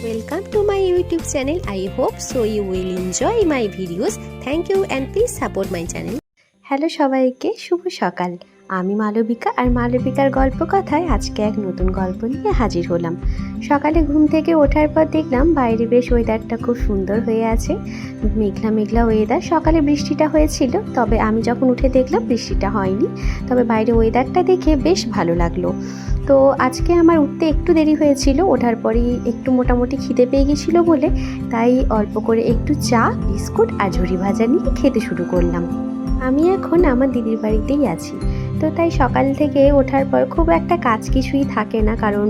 Welcome to my YouTube channel. I hope so you will enjoy my videos. Thank you and please support my channel. Hello সবাইকে, শুভ সকাল। আমি মালবিকা আর মালবিকার গল্প কথায় আজকে এক নতুন গল্প নিয়ে হাজির হলাম। সকালে ঘুম থেকে ওঠার পর দেখলাম বাইরে বেশ ওয়েদারটা খুব সুন্দর হয়ে আছে, মেঘলা মেঘলা ওয়েদার। সকালে বৃষ্টিটা হয়েছিল, তবে আমি যখন উঠে দেখলাম বৃষ্টিটা হয়নি, তবে বাইরে ওয়েদারটা দেখে বেশ ভালো লাগলো। তো আজকে আমার উঠতে একটু দেরি হয়েছিল, ওঠার পরেই একটু মোটামুটি খিদে পেয়ে গেছিলো বলে তাই অল্প করে একটু চা, বিস্কুট আর ঝুরি ভাজা নিয়ে খেতে শুরু করলাম। আমি এখন আমার দিদির বাড়িতেই আছি, তো তাই সকাল থেকে ওঠার পর খুব একটা কাজ কিছুই থাকে না, কারণ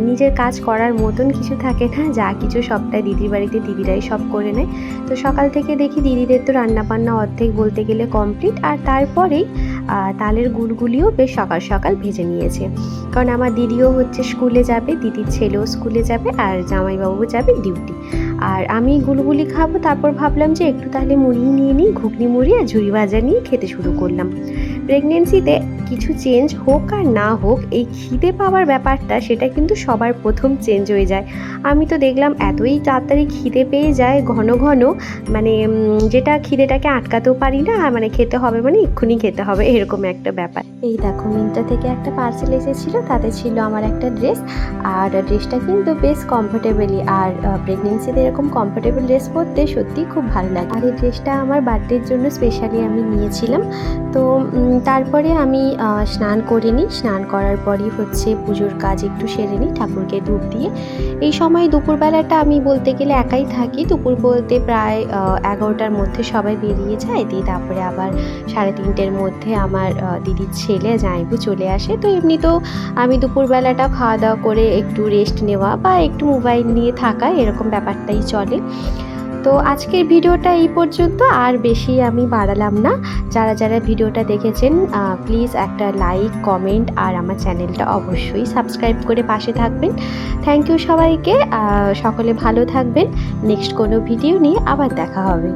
নিজের কাজ করার মতন কিছু থাকে না, যা কিছু সবটাই দিদির বাড়িতে দিদিরাই সব করে নেয়। তো সকাল থেকে দেখি দিদিদের তো রান্নাবান্না অর্ধেক বলতে গেলে কমপ্লিট, আর তারপরেই তালের গুড়গুলিও বেশ সকাল সকাল ভেজে নিয়েছে, কারণ আমার দিদিও হচ্ছে স্কুলে যাবে, দিদির ছেলেও স্কুলে যাবে আর জামাইবাবু যাবে ডিউটি। আর আমি গুলগুলি খাবো, তারপর ভাবলাম যে একটু তাহলে মুড়ি নিয়ে নিই, ঘুগনি মুড়ি আর ঝুরি ভাজা নিয়ে খেতে শুরু করলাম। প্রেগনেন্সিতে কিছু চেঞ্জ হোক আর না হোক, এই খিদে পাওয়ার ব্যাপারটা সেটা কিন্তু সবার প্রথম চেঞ্জ হয়ে যায়। আমি তো দেখলাম এতই তাড়াতাড়ি খিদে পেয়ে যায় ঘন ঘন, মানে যেটা খিদেটাকে আটকাতেও পারি না, মানে খেতে হবে মানে এক্ষুনি খেতে হবে, এরকম একটা ব্যাপার। এই দেখো, মিন্ত্রা থেকে একটা পার্সেল এসেছিলো, তাতে ছিল আমার একটা ড্রেস, আর ড্রেসটা কিন্তু বেশ কমফোর্টেবলই, আর প্রেগনেন্সিতে এরকম কমফোর্টেবল ড্রেস পরতে সত্যিই খুব ভালো লাগে। আর এই ড্রেসটা আমার বার্থডের জন্য স্পেশালি আমি নিয়েছিলাম। তো তারপরে আমি স্নান করে নিই, স্নান করার পরই হচ্ছে পুজোর কাজ একটু সেরে নিই, ঠাকুরকে ধূপ দিয়ে। এই সময় দুপুরবেলাটা আমি বলতে গেলে একাই থাকি, দুপুর বলতে প্রায় 11টার মধ্যে সবাই বেরিয়ে যায়, দিয়ে তারপরে আবার 3:30টের মধ্যে আমার দিদির ছেলে জামাইবু চলে আসে। তো এমনি তো আমি দুপুরবেলাটা খাওয়া দাওয়া করে একটু রেস্ট নেওয়া বা একটু মোবাইল নিয়ে থাকা, এরকম ব্যাপারটাই চলে। তো আজকের ভিডিওটা এই পর্যন্ত, আর বেশি আমি বাড়ালাম না। যারা যারা ভিডিওটা দেখেছেন প্লিজ একটা লাইক, কমেন্ট আর আমার চ্যানেলটা অবশ্যই সাবস্ক্রাইব করে পাশে থাকবেন। থ্যাংক ইউ সবাইকে, সকলে ভালো থাকবেন। নেক্সট কোনো ভিডিও নিয়ে আবার দেখা হবে।